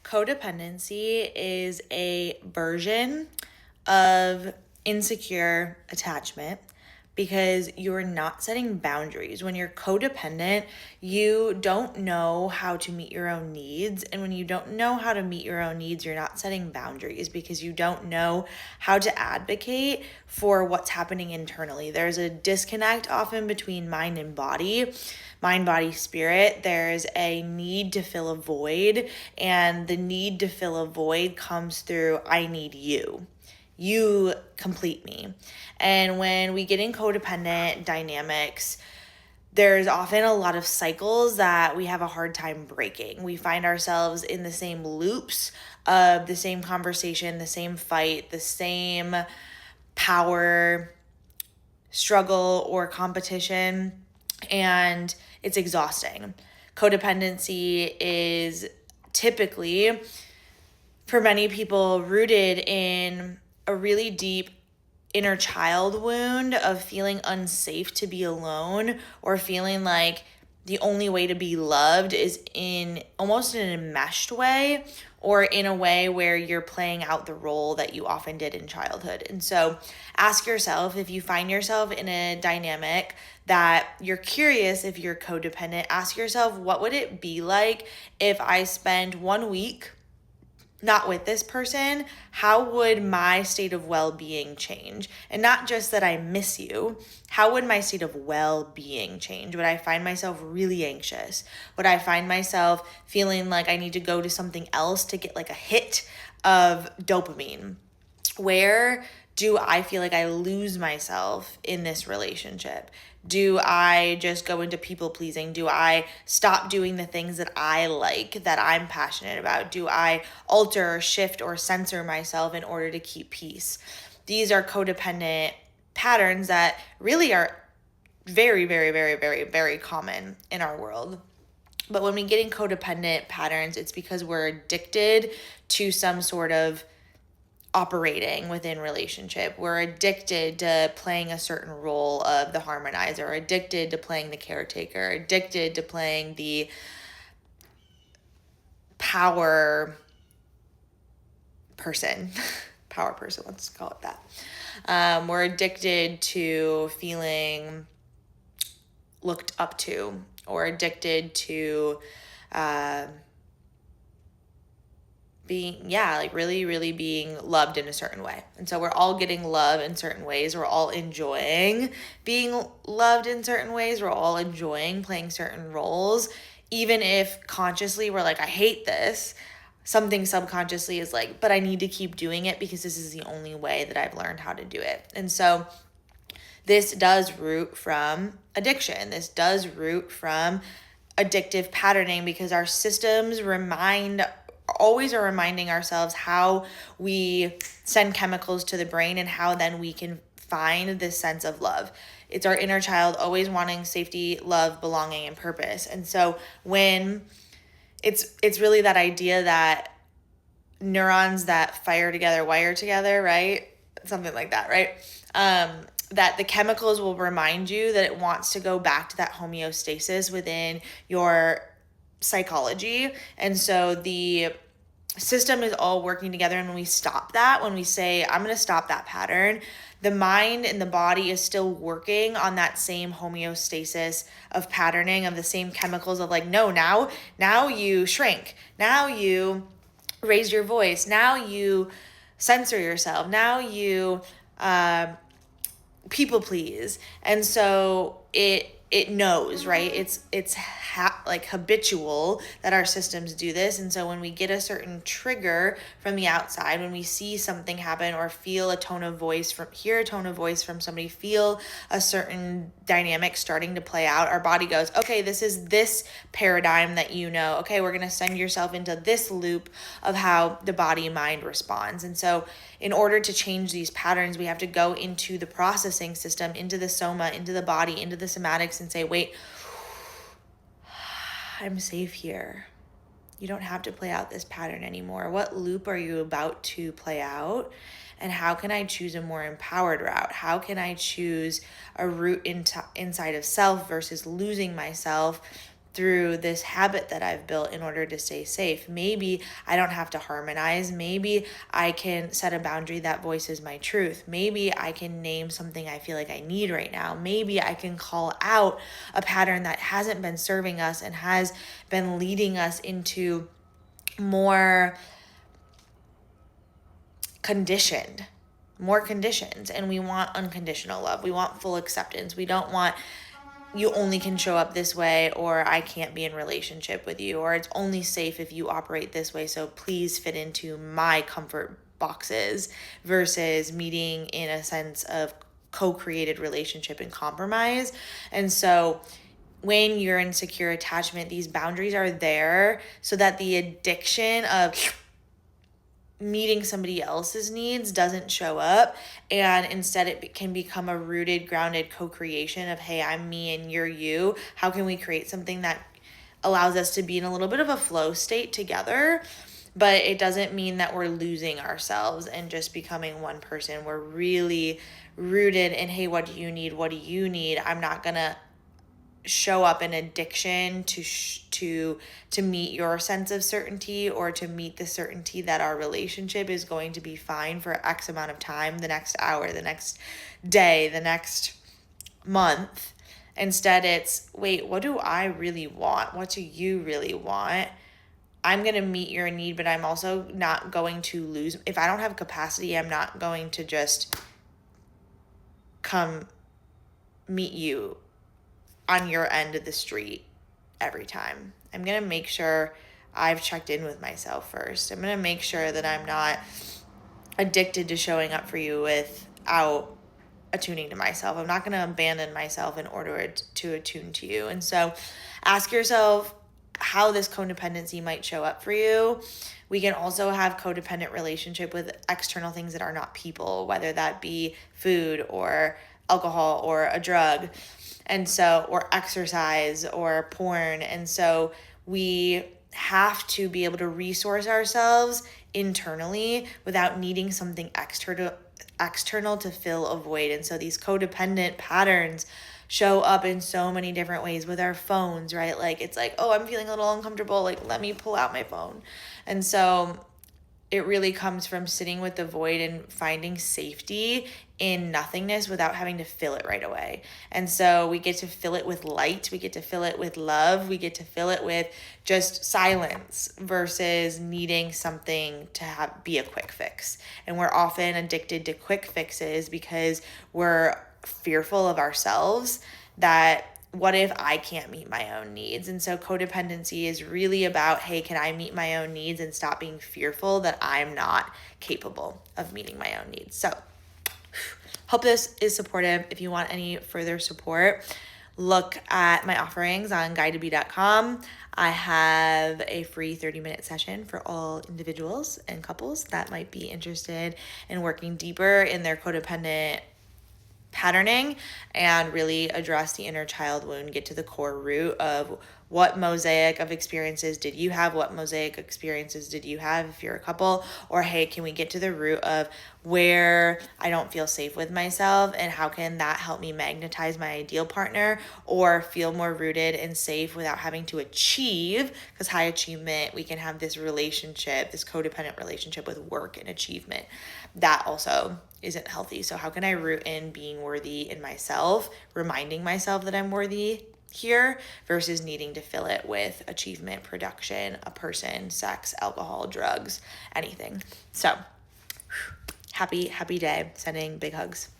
Codependency is a version of insecure attachment because you're not setting boundaries. When you're codependent, you don't know how to meet your own needs. And when you don't know how to meet your own needs, you're not setting boundaries because you don't know how to advocate for what's happening internally. There's a disconnect often between mind and body. Mind, body, spirit. There's a need to fill a void, and the need to fill a void comes through I need you. You complete me. And when we get in codependent dynamics, there's often a lot of cycles that we have a hard time breaking. We find ourselves in the same loops of the same conversation, the same fight, the same power struggle or competition, and it's exhausting. Codependency is typically, for many people, rooted in a really deep inner child wound of feeling unsafe to be alone, or feeling like the only way to be loved is in almost in a enmeshed way, or in a way where you're playing out the role that you often did in childhood. And so ask yourself, if you find yourself in a dynamic that you're curious if you're codependent, ask yourself, what would it be like if I spend 1 week not with this person? How would my state of well-being change? And not just that I miss you, how would my state of well-being change? Would I find myself really anxious? Would I find myself feeling like I need to go to something else to get like a hit of dopamine? Where do I feel like I lose myself in this relationship? Do I just go into people pleasing? Do I stop doing the things that I like, that I'm passionate about? Do I alter or shift or censor myself in order to keep peace? These are codependent patterns that really are very, very, very, very, very common in our world. But when we get in codependent patterns, it's because we're addicted to some sort of operating within relationship. We're addicted to playing a certain role of the harmonizer, addicted to playing the caretaker, addicted to playing the power person. Power person, let's call it that. We're addicted to feeling looked up to, or addicted to being, really, really being loved in a certain way. And so we're all getting love in certain ways. We're all enjoying being loved in certain ways. We're all enjoying playing certain roles. Even if consciously we're like, I hate this, something subconsciously is like, but I need to keep doing it because this is the only way that I've learned how to do it. And so this does root from addiction. This does root from addictive patterning, because our systems always are reminding ourselves how we send chemicals to the brain and how then we can find this sense of love. It's our inner child always wanting safety, love, belonging, and purpose. And so when it's really that idea that neurons that fire together wire together, right? Something like that, right? That the chemicals will remind you that it wants to go back to that homeostasis within your psychology. And so the system is all working together. And when we stop that, when we say, I'm going to stop that pattern, the mind and the body is still working on that same homeostasis of patterning, of the same chemicals of like, no, now you shrink. Now you raise your voice. Now you censor yourself. Now you people please. And so it knows, right? It's like habitual that our systems do this. And so when we get a certain trigger from the outside, when we see something happen or feel hear a tone of voice from somebody, feel a certain dynamic starting to play out, our body goes, okay, this is this paradigm that okay, we're going to send yourself into this loop of how the body mind responds. And so in order to change these patterns, we have to go into the processing system, into the soma, into the body, into the somatics, and say, wait, I'm safe here. You don't have to play out this pattern anymore. What loop are you about to play out? And how can I choose a more empowered route? How can I choose a route inside of self versus losing myself through this habit that I've built in order to stay safe. Maybe I don't have to harmonize. Maybe I can set a boundary that voices my truth. Maybe I can name something I feel like I need right now. Maybe I can call out a pattern that hasn't been serving us and has been leading us into more conditions, and we want unconditional love. We want full acceptance. We don't want you only can show up this way, or I can't be in relationship with you, or it's only safe if you operate this way, so please fit into my comfort boxes, versus meeting in a sense of co-created relationship and compromise. And so when you're in secure attachment, these boundaries are there so that the addiction of meeting somebody else's needs doesn't show up, and instead it can become a rooted, grounded co-creation of, hey, I'm me and you're you. How can we create something that allows us to be in a little bit of a flow state together? But it doesn't mean that we're losing ourselves and just becoming one person. We're really rooted in, hey, what do you need? What do you need? I'm not gonna show up in addiction to meet your sense of certainty, or to meet the certainty that our relationship is going to be fine for X amount of time, the next hour, the next day, the next month. Instead, it's, wait, what do I really want? What do you really want? I'm going to meet your need, but I'm also not going to lose. If I don't have capacity, I'm not going to just come meet you on your end of the street every time. I'm going to make sure I've checked in with myself first. I'm going to make sure that I'm not addicted to showing up for you without attuning to myself. I'm not going to abandon myself in order to attune to you. And so ask yourself how this codependency might show up for you. We can also have codependent relationship with external things that are not people, whether that be food or alcohol or a drug. And so, or exercise or porn. And so we have to be able to resource ourselves internally without needing something external to fill a void. And so these codependent patterns show up in so many different ways with our phones, right? Like, it's like, oh, I'm feeling a little uncomfortable. Like, let me pull out my phone. And so it really comes from sitting with the void and finding safety in nothingness without having to fill it right away. And so we get to fill it with light. We get to fill it with love. We get to fill it with just silence versus needing something to be a quick fix. And we're often addicted to quick fixes because we're fearful of ourselves, that what if I can't meet my own needs? And so codependency is really about, hey, can I meet my own needs and stop being fearful that I'm not capable of meeting my own needs? So hope this is supportive. If you want any further support, look at my offerings on guidedbee.com. I have a free 30-minute session for all individuals and couples that might be interested in working deeper in their codependent patterning and really address the inner child wound, get to the core root of what mosaic of experiences did you have, what mosaic experiences did you have if you're a couple, or hey, can we get to the root of where I don't feel safe with myself, and how can that help me magnetize my ideal partner or feel more rooted and safe without having to achieve, because high achievement, we can have this relationship, this codependent relationship with work and achievement that also isn't healthy. So how can I root in being worthy in myself, reminding myself that I'm worthy here, versus needing to fill it with achievement, production, a person, sex, alcohol, drugs, anything. So happy day. Sending big hugs.